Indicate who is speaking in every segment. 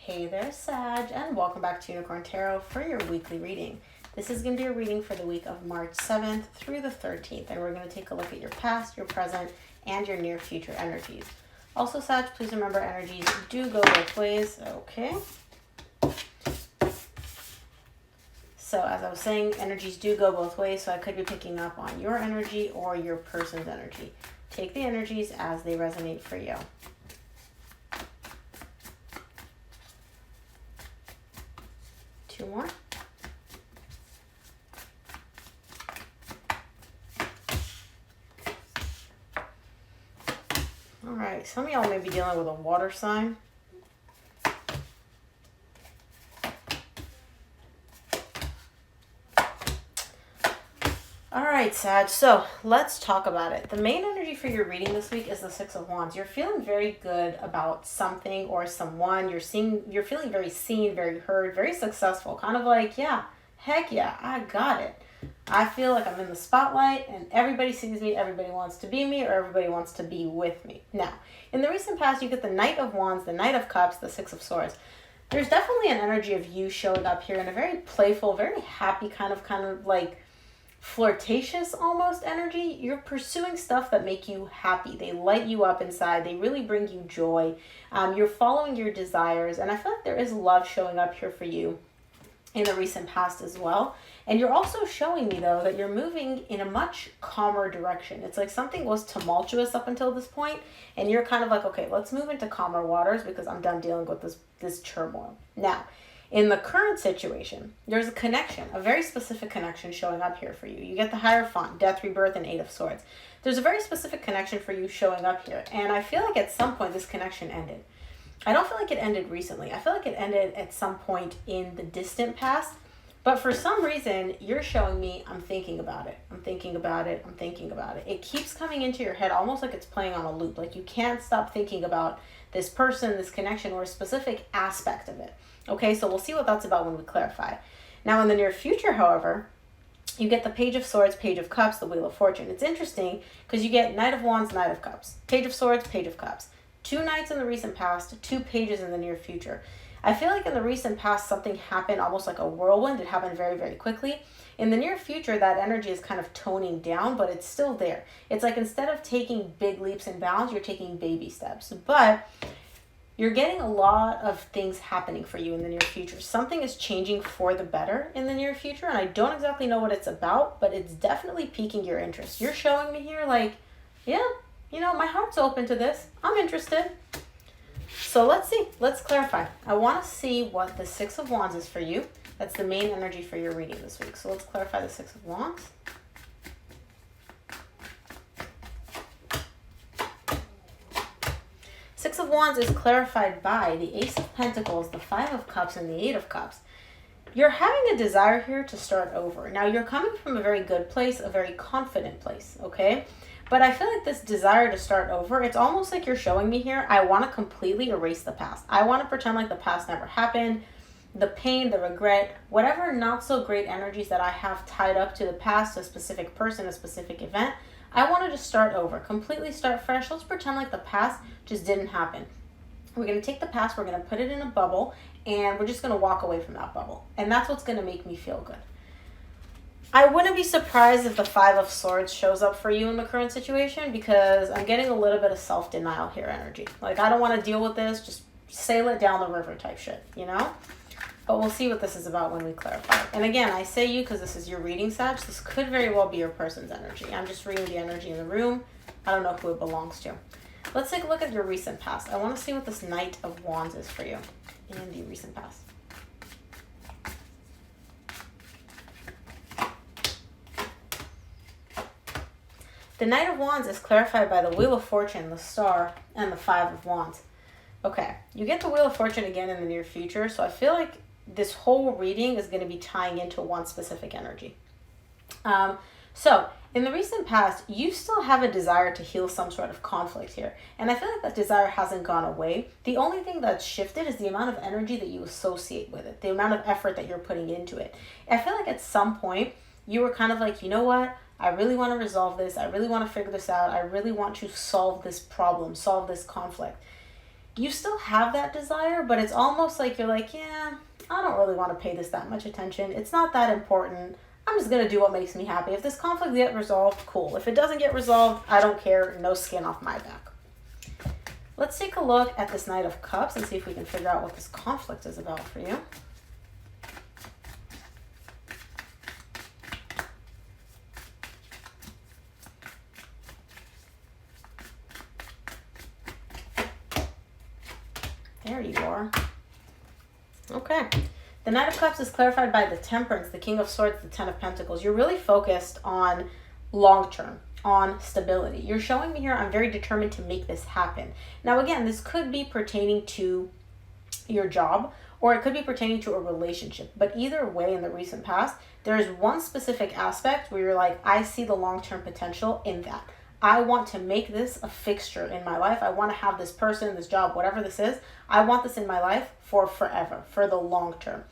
Speaker 1: Hey there, Sag, and welcome back to Unicorn Tarot for your weekly reading. This is going to be a reading for the week of March 7th through the 13th, and we're going to take a look at your past, your present, and your near future energies. Also, Sag, please remember energies do go both ways, okay? So as I was saying, energies do go both ways, so I could be picking up on your energy or your person's energy. Take the energies as they resonate for you. Two more. All right, some of y'all may be dealing with a water sign. All right, Sag, so let's talk about it. The main energy for your reading this week is the Six of Wands. You're feeling very good about something or someone. You're feeling very seen, very heard, very successful. Kind of like, yeah, heck yeah, I got it. I feel like I'm in the spotlight and everybody sees me, everybody wants to be me, or everybody wants to be with me. Now, in the recent past, you get the Knight of Wands, the Knight of Cups, the Six of Swords. There's definitely an energy of you showing up here in a very playful, very happy kind of like flirtatious almost energy. You're pursuing stuff that make you happy. They light you up inside. They really bring you joy. You're following your desires, and I feel like there is love showing up here for you in the recent past as well. And you're also showing me, though, that you're moving in a much calmer direction. It's like something was tumultuous up until this point, and you're kind of like, okay, let's move into calmer waters because I'm done dealing with this turmoil. Now, in the current situation, there's a connection, a very specific connection showing up here for you. You get the Hierophant, Death, Rebirth, and Eight of Swords. There's a very specific connection for you showing up here, and I feel like at some point this connection ended. I don't feel like it ended recently. I feel like it ended at some point in the distant past. But for some reason, you're showing me, I'm thinking about it. I'm thinking about it. I'm thinking about it. It keeps coming into your head almost like it's playing on a loop. Like you can't stop thinking about this person, this connection, or a specific aspect of it. Okay, so we'll see what that's about when we clarify. Now, in the near future, however, you get the Page of Swords, Page of Cups, the Wheel of Fortune. It's interesting because you get Knight of Wands, Knight of Cups, Page of Swords, Page of Cups. Two Knights in the recent past, two Pages in the near future. I feel like in the recent past, something happened almost like a whirlwind. It happened very, very quickly. In the near future, that energy is kind of toning down, but it's still there. It's like instead of taking big leaps and bounds, you're taking baby steps. But you're getting a lot of things happening for you in the near future. Something is changing for the better in the near future, and I don't exactly know what it's about, but it's definitely piquing your interest. You're showing me here like, yeah, my heart's open to this. I'm interested. So let's see. Let's clarify. I want to see what the Six of Wands is for you. That's the main energy for your reading this week. So let's clarify the Six of Wands. Six of Wands is clarified by the Ace of Pentacles, the Five of Cups, and the Eight of Cups. You're having a desire here to start over. Now, you're coming from a very good place, a very confident place, okay? But I feel like this desire to start over, it's almost like you're showing me here, I want to completely erase the past. I want to pretend like the past never happened. The pain, the regret, whatever not so great energies that I have tied up to the past, a specific person, a specific event, I want to just start over, completely start fresh. Let's pretend like the past just didn't happen. We're going to take the past, we're going to put it in a bubble, and we're just going to walk away from that bubble. And that's what's going to make me feel good. I wouldn't be surprised if the Five of Swords shows up for you in the current situation because I'm getting a little bit of self-denial here energy. Like, I don't want to deal with this, just sail it down the river type shit, But we'll see what this is about when we clarify. And again, I say you because this is your reading, Sag. This could very well be your person's energy. I'm just reading the energy in the room. I don't know who it belongs to. Let's take a look at your recent past. I want to see what this Knight of Wands is for you in the recent past. The Knight of Wands is clarified by the Wheel of Fortune, the Star, and the Five of Wands. Okay, you get the Wheel of Fortune again in the near future, so I feel like this whole reading is going to be tying into one specific energy. So, in the recent past, you still have a desire to heal some sort of conflict here, and I feel like that desire hasn't gone away. The only thing that's shifted is the amount of energy that you associate with it, the amount of effort that you're putting into it. I feel like at some point, you were kind of like, you know what? I really want to resolve this. I really want to figure this out. I really want to solve this problem, solve this conflict. you still have that desire, but it's almost like you're like, yeah, I don't really want to pay this that much attention. It's not that important. I'm just going to do what makes me happy. If this conflict gets resolved, cool. If it doesn't get resolved, I don't care. No skin off my back. Let's take a look at this Knight of Cups and see if we can figure out what this conflict is about for you. There you are. Okay. The Knight of Cups is clarified by the Temperance, the King of Swords, the Ten of Pentacles. You're really focused on long term, on stability. You're showing me here, I'm very determined to make this happen. Now, again, this could be pertaining to your job, or it could be pertaining to a relationship. But either way, in the recent past, there is one specific aspect where you're like, I see the long-term potential in that. I want to make this a fixture in my life. I want to have this person, this job, whatever this is. I want this in my life for forever, for the long term.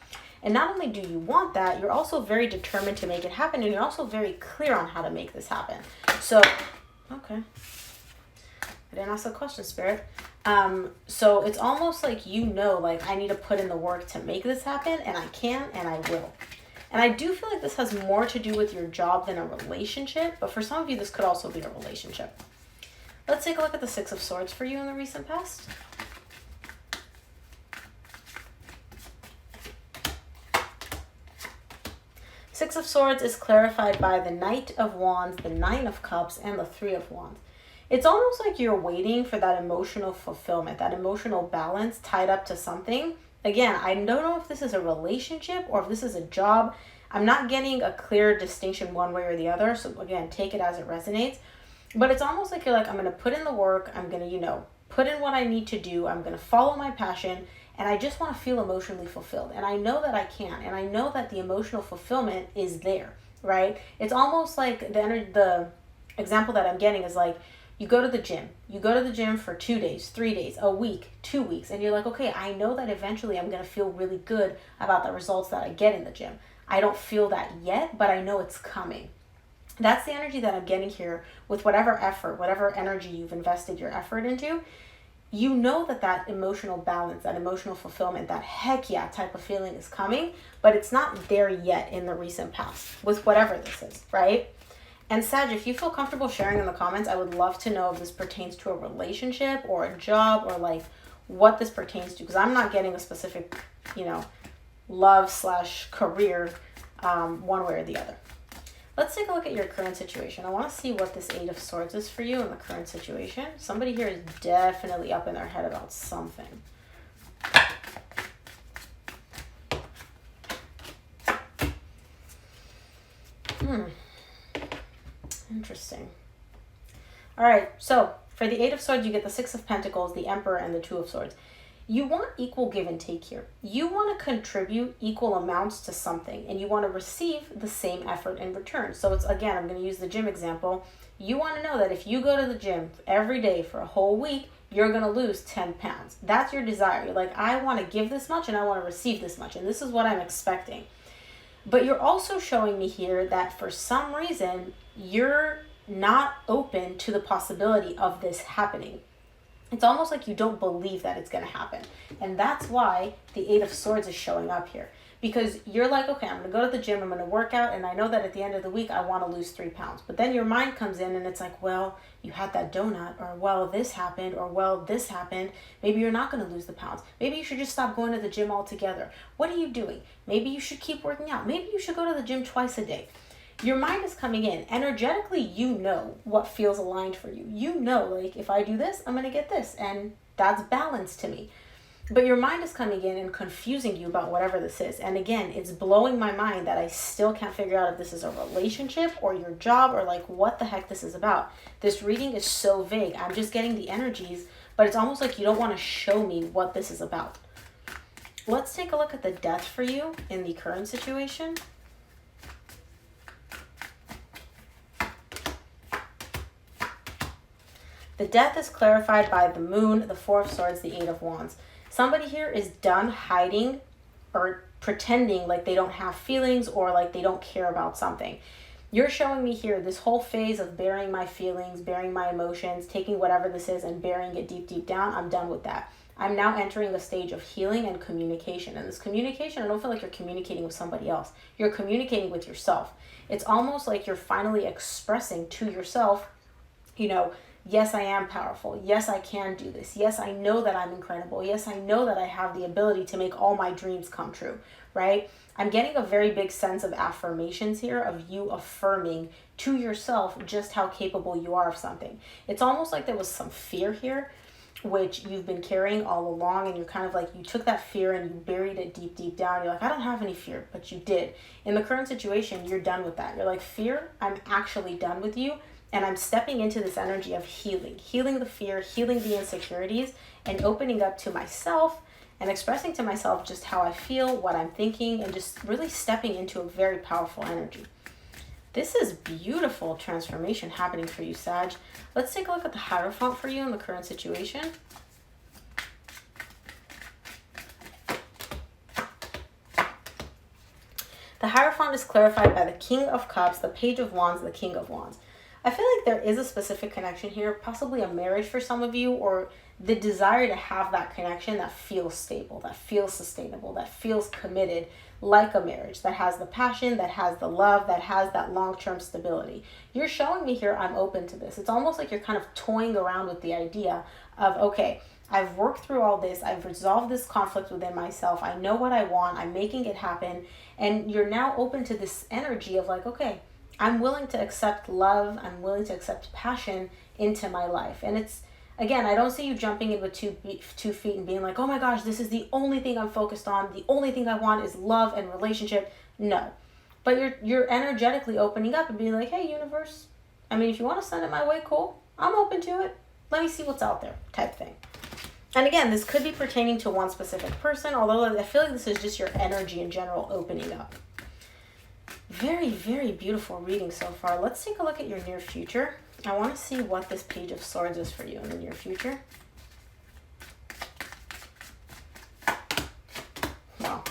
Speaker 1: And not only do you want that, you're also very determined to make it happen, and you're also very clear on how to make this happen. So, okay. I didn't ask a question, Spirit. So it's almost like you know, like, I need to put in the work to make this happen, and I can, and I will. And I do feel like this has more to do with your job than a relationship, but for some of you, this could also be a relationship. Let's take a look at the Six of Swords for you in the recent past. Six of Swords is clarified by the Knight of Wands, the Nine of Cups, and the Three of Wands. It's almost like you're waiting for that emotional fulfillment, that emotional balance tied up to something. Again, I don't know if this is a relationship or if this is a job. I'm not getting a clear distinction one way or the other. So again, take it as it resonates. But it's almost like you're like, I'm going to put in the work. I'm going to, put in what I need to do. I'm going to follow my passion. And I just want to feel emotionally fulfilled. And I know that I can. And I know that the emotional fulfillment is there, right? It's almost like the example that I'm getting is like, you go to the gym. You go to the gym for 2 days, 3 days, a week, 2 weeks. And you're like, okay, I know that eventually I'm going to feel really good about the results that I get in the gym. I don't feel that yet, but I know it's coming. That's the energy that I'm getting here with whatever effort, whatever energy you've invested your effort into. You know that emotional balance, that emotional fulfillment, that heck yeah type of feeling is coming, but it's not there yet in the recent past with whatever this is, right? And Sag, if you feel comfortable sharing in the comments, I would love to know if this pertains to a relationship or a job or like what this pertains to, because I'm not getting a specific, love/career one way or the other. Let's take a look at your current situation. I want to see what this Eight of Swords is for you in the current situation. Somebody here is definitely up in their head about something. Interesting. All right, so for the Eight of Swords, you get the Six of Pentacles, the Emperor, and the Two of Swords. You want equal give and take here. You want to contribute equal amounts to something, and you want to receive the same effort in return. So it's, again, I'm going to use the gym example. You want to know that if you go to the gym every day for a whole week, you're going to lose 10 pounds. That's your desire. You're like, I want to give this much, and I want to receive this much, and this is what I'm expecting. But you're also showing me here that for some reason, you're not open to the possibility of this happening. It's almost like you don't believe that it's going to happen. And that's why the Eight of Swords is showing up here. Because you're like, okay, I'm going to go to the gym, I'm going to work out, and I know that at the end of the week, I want to lose 3 pounds. But then your mind comes in and it's like, well, you had that donut, or well, this happened, or well, this happened. Maybe you're not going to lose the pounds. Maybe you should just stop going to the gym altogether. What are you doing? Maybe you should keep working out. Maybe you should go to the gym twice a day. Your mind is coming in. Energetically, you know what feels aligned for you. You know, like, if I do this, I'm going to get this. And that's balance to me. But your mind is coming in and confusing you about whatever this is. And again, it's blowing my mind that I still can't figure out if this is a relationship or your job or like what the heck this is about. This reading is so vague. I'm just getting the energies, but it's almost like you don't want to show me what this is about. Let's take a look at the Death for you in the current situation. The Death is clarified by the Moon, the Four of Swords, the Eight of Wands. Somebody here is done hiding or pretending like they don't have feelings or like they don't care about something. You're showing me here this whole phase of burying my feelings, burying my emotions, taking whatever this is and burying it deep, deep down. I'm done with that. I'm now entering a stage of healing and communication. And this communication, I don't feel like you're communicating with somebody else. You're communicating with yourself. It's almost like you're finally expressing to yourself, you know, yes, I am powerful. Yes, I can do this. Yes, I know that I'm incredible. Yes, I know that I have the ability to make all my dreams come true, right? I'm getting a very big sense of affirmations here, of you affirming to yourself just how capable you are of something. It's almost like there was some fear here, which you've been carrying all along, and you're kind of like, you took that fear and you buried it deep, deep down. You're like, I don't have any fear, but you did. In the current situation, you're done with that. You're like, fear, I'm actually done with you. And I'm stepping into this energy of healing the fear, healing the insecurities, and opening up to myself and expressing to myself just how I feel, what I'm thinking, and just really stepping into a very powerful energy. This is beautiful transformation happening for you, Sag. Let's take a look at the Hierophant for you in the current situation. The Hierophant is clarified by the King of Cups, the Page of Wands, the King of Wands. I feel like there is a specific connection here, possibly a marriage for some of you, or the desire to have that connection that feels stable, that feels sustainable, that feels committed, like a marriage, that has the passion, that has the love, that has that long-term stability. You're showing me here, I'm open to this. It's almost like you're kind of toying around with the idea of, okay, I've worked through all this, I've resolved this conflict within myself, I know what I want, I'm making it happen, and you're now open to this energy of like, okay, I'm willing to accept love, I'm willing to accept passion into my life. And it's, again, I don't see you jumping in with 2 feet and being like, oh my gosh, this is the only thing I'm focused on, the only thing I want is love and relationship. No. But you're energetically opening up and being like, hey, universe, I mean, if you want to send it my way, cool, I'm open to it. Let me see what's out there, type thing. And again, this could be pertaining to one specific person, although I feel like this is just your energy in general opening up. Very, very beautiful reading so far. Let's take a look at your near future. I want to see what this Page of Swords is for you in the near future. Wow.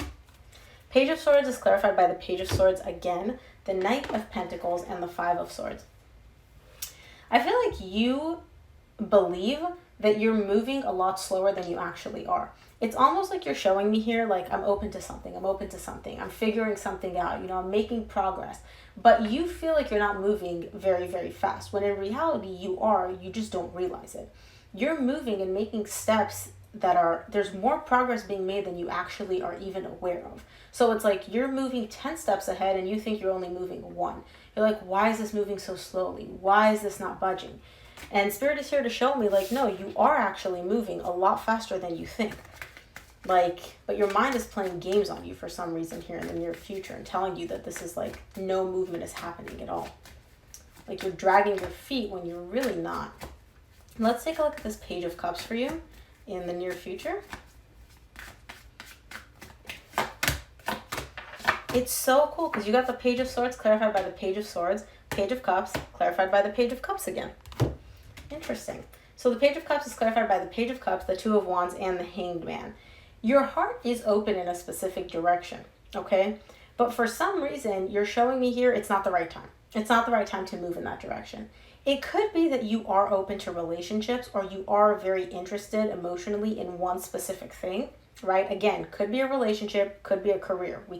Speaker 1: Page of Swords is clarified by the Page of Swords again, the Knight of Pentacles, and the Five of Swords. I feel like you believe that you're moving a lot slower than you actually are. It's almost like you're showing me here, like, I'm open to something, I'm figuring something out, you know, I'm making progress. But you feel like you're not moving very, very fast, when in reality you are, you just don't realize it. You're moving and making steps that are, there's more progress being made than you actually are even aware of. So it's like you're moving 10 steps ahead and you think you're only moving 1. You're like, why is this moving so slowly? Why is this not budging? And Spirit is here to show me, like, no, you are actually moving a lot faster than you think. Like, but your mind is playing games on you for some reason here in the near future and telling you that this is like, no movement is happening at all. Like you're dragging your feet when you're really not. Let's take a look at this Page of Cups for you in the near future. It's so cool because you got the Page of Swords clarified by the Page of Swords, Page of Cups clarified by the Page of Cups again. Interesting. So the Page of Cups is clarified by the Page of Cups, the Two of Wands, and the Hanged Man. Your heart is open in a specific direction, okay? But for some reason, you're showing me here it's not the right time. It's not the right time to move in that direction. It could be that you are open to relationships or you are very interested emotionally in one specific thing, right? Again, could be a relationship, could be a career. We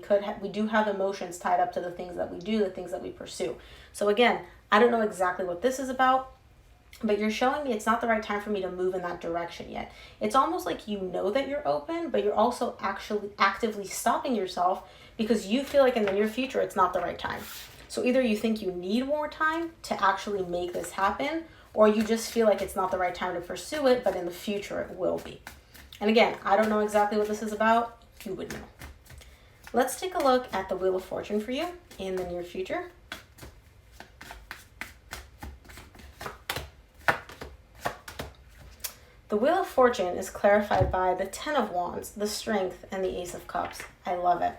Speaker 1: do have emotions tied up to the things that we do, the things that we pursue. So again, I don't know exactly what this is about, but you're showing me it's not the right time for me to move in that direction yet. It's almost like you know that you're open, but you're also actually actively stopping yourself because you feel like in the near future it's not the right time. So either you think you need more time to actually make this happen, or you just feel like it's not the right time to pursue it, but in the future it will be. And again, I don't know exactly what this is about. You would know. Let's take a look at the Wheel of Fortune for you in the near future. The Wheel of Fortune is clarified by the Ten of Wands, the Strength, and the Ace of Cups. I love it.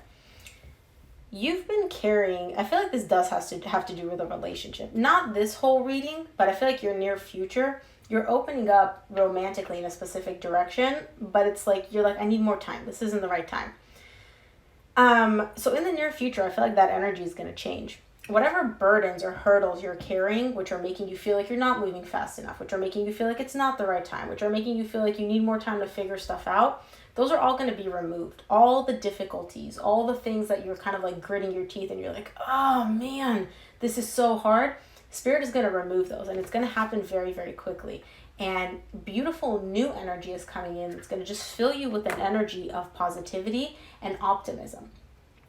Speaker 1: You've been carrying, I feel like this does have to do with a relationship. Not this whole reading, but I feel like your near future, you're opening up romantically in a specific direction, but it's like, you're like, I need more time. This isn't the right time. So in the near future, I feel like that energy is going to change. whatever burdens or hurdles you're carrying, which are making you feel like you're not moving fast enough, which are making you feel like it's not the right time, which are making you feel like you need more time to figure stuff out, those are all going to be removed. All the difficulties, all the things that you're kind of like gritting your teeth and you're like, oh man, this is so hard. Spirit is going to remove those, and it's going to happen very, very quickly. And beautiful new energy is coming in. It's going to just fill you with an energy of positivity and optimism.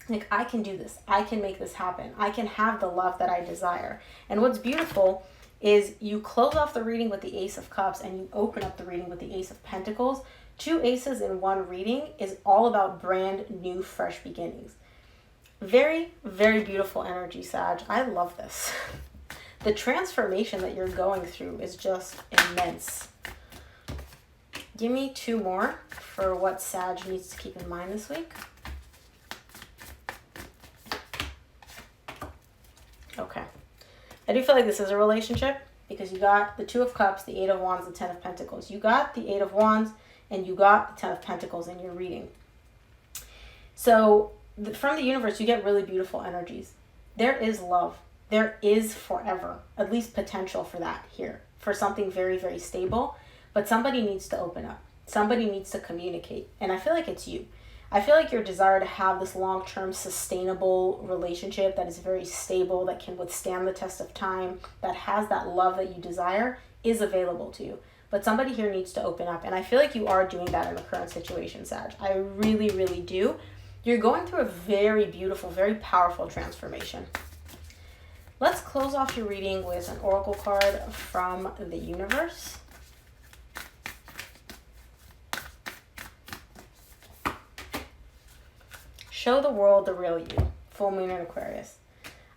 Speaker 1: Like, I can do this. I can make this happen. I can have the love that I desire. And what's beautiful is you close off the reading with the Ace of Cups and you open up the reading with the Ace of Pentacles. 2 aces in one reading is all about brand new, fresh beginnings. Very, very beautiful energy, Sag. I love this. The transformation that you're going through is just immense. Give me 2 more for what Sag needs to keep in mind this week. Okay. I do feel like this is a relationship because you got the 2 of Cups, the 8 of Wands, the 10 of Pentacles. You got the 8 of Wands and you got the 10 of Pentacles in your reading. So from the universe, you get really beautiful energies. There is love. There is forever, at least potential for that here, for something very, very stable. But somebody needs to open up. Somebody needs to communicate. And I feel like it's you. I feel like your desire to have this long-term sustainable relationship that is very stable, that can withstand the test of time, that has that love that you desire, is available to you. But somebody here needs to open up. And I feel like you are doing that in the current situation, Sag. I really, really do. You're going through a very beautiful, very powerful transformation. Let's close off your reading with an oracle card from the universe. Show the world the real you. Full moon in Aquarius.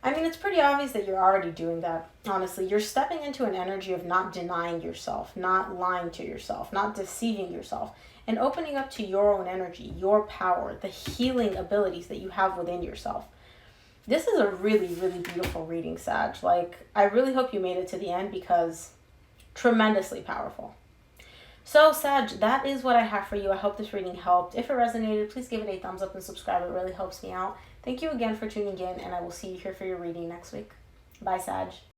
Speaker 1: I mean, it's pretty obvious that you're already doing that. Honestly, you're stepping into an energy of not denying yourself, not lying to yourself, not deceiving yourself, and opening up to your own energy, your power, the healing abilities that you have within yourself. This is a really, really beautiful reading, Sag. Like, I really hope you made it to the end because tremendously powerful. So, Sag, that is what I have for you. I hope this reading helped. If it resonated, please give it a thumbs up and subscribe. It really helps me out. Thank you again for tuning in, and I will see you here for your reading next week. Bye, Sag.